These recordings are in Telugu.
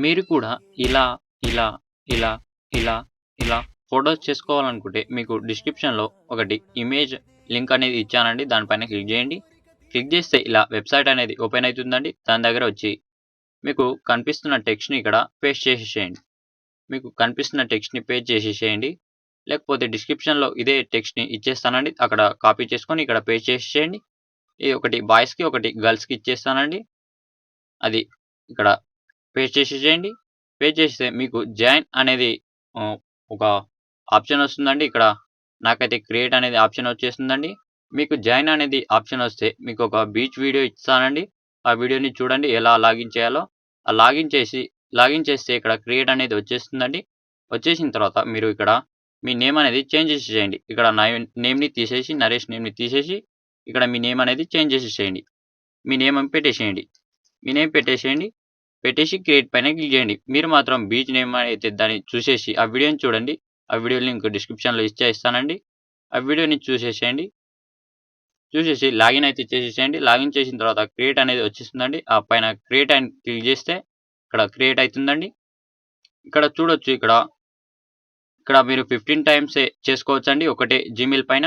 మీరు కూడా ఇలా, ఇలా, ఇలా, ఇలా, ఇలా ఫోటోస్ చేసుకోవాలనుకుంటే మీకు డిస్క్రిప్షన్‌లో ఒకటి ఇమేజ్ లింక్ అనేది ఇచ్చానండి. దానిపైన క్లిక్ చేయండి. క్లిక్ చేస్తే ఇలా వెబ్‌సైట్ అనేది ఓపెన్ అయితుందండి. దాని దగ్గర వచ్చి మీకు కనిపిస్తున్న టెక్స్ట్‌ని ఇక్కడ పేస్ట్ చేసేసేయండి. మీకు కనిపిస్తున్న టెక్స్ట్‌ని పేస్ట్ చేసేసేయండి. లేకపోతే డిస్క్రిప్షన్‌లో ఇదే టెక్స్ట్‌ని ఇచ్చేస్తానండి. అక్కడ కాపీ చేసుకొని ఇక్కడ పేస్ట్ చేసేసేయండి. ఇది ఒకటి బాయ్స్‌కి, ఒకటి గర్ల్స్‌కి ఇచ్చేస్తానండి. అది ఇక్కడ పేస్ట్ చేసేసేయండి. పేస్ట్ చేస్తే మీకు జాయిన్ అనేది ఒక ఆప్షన్ వస్తుందండి. ఇక్కడ నాకైతే క్రియేట్ అనేది ఆప్షన్ వచ్చేస్తుందండి. మీకు జాయిన్ అనేది ఆప్షన్ వస్తే మీకు ఒక బీచ్ వీడియో ఇస్తానండి. ఆ వీడియోని చూడండి ఎలా లాగిన్ చేయాలో. ఆ లాగిన్ చేస్తే ఇక్కడ క్రియేట్ అనేది వచ్చేస్తుందండి. వచ్చేసిన తర్వాత మీరు ఇక్కడ మీ నేమ్ అనేది చేంజ్ చేసేసేయండి. ఇక్కడ నా నేమ్‌ని తీసేసి నరేష్ నేమ్‌ని తీసేసి ఇక్కడ మీ నేమ్ అనేది చేంజ్ చేసేసేయండి. మీ నేమ్ పెట్టేసేయండి. మీ నేమ్ పెట్టేసేయండి. పెట్టేసి క్రియేట్ పైన క్లిక్ చేయండి. మీరు మాత్రం బీచ్ నేమ్ అయితే దాన్ని చూసేసి ఆ వీడియోని చూడండి. ఆ వీడియో లింక్ డిస్క్రిప్షన్‌లో ఇస్తానండి. ఆ వీడియోని చూసేసేయండి. చూసేసి లాగిన్ అయితే చేసేసేయండి. లాగిన్ చేసిన తర్వాత క్రియేట్ అనేది వచ్చేస్తుందండి. ఆ పైన క్రియేట్ అని క్లిక్ చేస్తే ఇక్కడ క్రియేట్ అయితుందండి. ఇక్కడ చూడొచ్చు ఇక్కడ మీరు 15 టైమ్సే చేసుకోవచ్చండి. ఒకటే జీమెయిల్ పైన.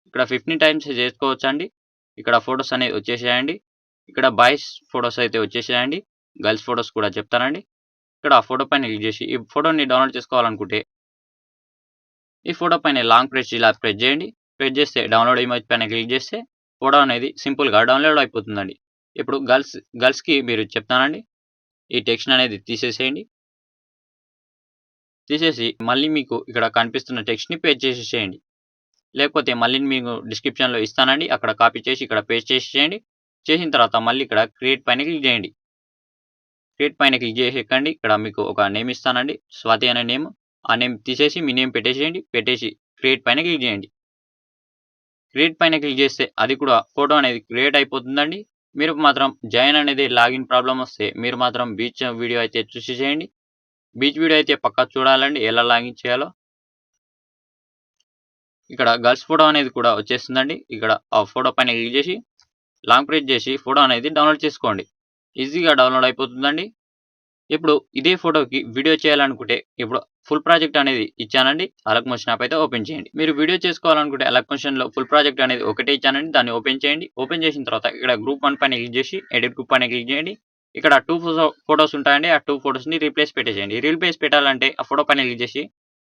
ఇక్కడ 15 టైమ్స్ చేసుకోవచ్చండి. ఇక్కడ ఫోటోస్ అనేవి వచ్చేసాయండి. ఇక్కడ బాయ్స్ ఫోటోస్ అయితే వచ్చేసాయండి. గర్ల్స్ ఫోటోస్ కూడా చెప్తానండి. ఇక్కడ ఆ ఫోటో పైన క్లిక్ చేసి ఈ ఫోటోని డౌన్‌లోడ్ చేసుకోవాలనుకుంటే ఈ ఫోటో పైన లాంగ్ ప్రెస్ ఇలా ప్రెస్ చేయండి. ప్రెస్ చేస్తే డౌన్‌లోడ్ ఇమేజ్ పైన క్లిక్ చేస్తే ఫోటో అనేది సింపుల్‌గా డౌన్‌లోడ్ అయిపోతుందండి. ఇప్పుడు గర్ల్స్‌కి మీరు చెప్తానండి. ఈ టెక్స్ట్ అనేది తీసేసేయండి. తీసేసి మళ్ళీ మీకు ఇక్కడ కనిపిస్తున్న టెక్స్ట్‌ని పేస్ట్ చేసేసేయండి. లేకపోతే మళ్ళీ మీకు డిస్క్రిప్షన్‌లో ఇస్తానండి. అక్కడ కాపీ చేసి ఇక్కడ పేస్ట్ చేసేసేయండి. చేసిన తర్వాత మళ్ళీ ఇక్కడ క్రియేట్ పైన క్లిక్ చేయండి. క్రియేట్ పైన క్లిక్ చేసేకండి. ఇక్కడ మీకు ఒక నేమ్ ఇస్తానండి. స్వాతి అనే నేమ్. ఆ నేమ్ తీసేసి మీ నేమ్ పెట్టేసేయండి. పెట్టేసి క్రియేట్ పైన క్లిక్ చేయండి. క్రియేట్ పైన క్లిక్ చేస్తే అది కూడా ఫోటో అనేది క్రియేట్ అయిపోతుందండి. మీరు మాత్రం జాయిన్ అనేది లాగిన్ ప్రాబ్లమ్ వస్తే మీరు మాత్రం బీచ్ వీడియో అయితే చూసేసేయండి. బీచ్ వీడియో అయితే పక్కా చూడాలండి ఎలా లాగిన్ చేయాలో. ఇక్కడ గర్ల్స్ ఫోటో అనేది కూడా వచ్చేస్తుందండి. ఇక్కడ ఆ ఫోటో పైన క్లిక్ చేసి లాంగ్ ప్రెస్ చేసి ఫోటో అనేది డౌన్‌లోడ్ చేసుకోండి. ఈజీగా డౌన్‌లోడ్ అయిపోతుందండి. ఇప్పుడు ఇదే ఫోటోకి వీడియో చేయాలనుకుంటే ఇప్పుడు ఫుల్ ప్రాజెక్ట్ అనేది ఇచ్చానండి. అలక్ మోషన్ యాప్ అయితే ఓపెన్ చేయండి. మీరు వీడియో చేసుకోవాలనుకుంటే అలక్ మోషన్‌లో ఫుల్ ప్రాజెక్ట్ అనేది ఒకటే ఇచ్చానండి. దాన్ని ఓపెన్ చేయండి. ఓపెన్ చేసిన తర్వాత ఇక్కడ గ్రూప్ 1 పైన క్లిక్ చేసి ఎడిట్ గ్రూప్ పైన క్లిక్ చేయండి. ఇక్కడ 2 ఫోటోస్ ఉంటాయండి. ఆ 2 ఫోటోస్‌ని రీప్లేస్ పెట్టేసేయండి. రీప్లేస్ పెట్టాలంటే ఆ ఫోటో పైన క్లిక్ చేసి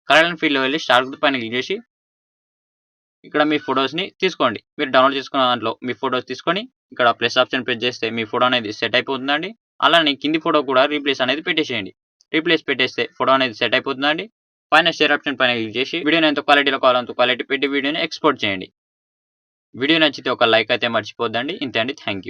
కలర్ అండ్ ఫీల్డ్‌లో వెళ్లి స్టార్ గుర్తు పైన క్లిక్ చేసి ఇక్కడ మీ ఫోటోస్‌ని తీసుకోండి. మీరు డౌన్‌లోడ్ చేసుకున్న దాంట్లో మీ ఫోటోస్ తీసుకొని ఇక్కడ ప్లస్ ఆప్షన్ ప్రెస్ చేస్తే మీ ఫోటో అనేది సెట్ అయిపోతుందండి. అలానే కింది ఫోటో కూడా రీప్లేస్ అనేది పెట్టేసేయండి. రీప్లేస్ పెట్టేస్తే ఫోటో అనేది సెట్ అయిపోతుందండి. పైన షేర్ ఆప్షన్ పైన క్లిక్ చేసి వీడియోని ఎంత క్వాలిటీలో కావాలో అంత క్వాలిటీ పెట్టి వీడియోని ఎక్స్‌పోర్ట్ చేయండి. వీడియో నచ్చితే ఒక లైక్ అయితే మర్చిపోద్దండి. ఇంతే అండి. Thank you.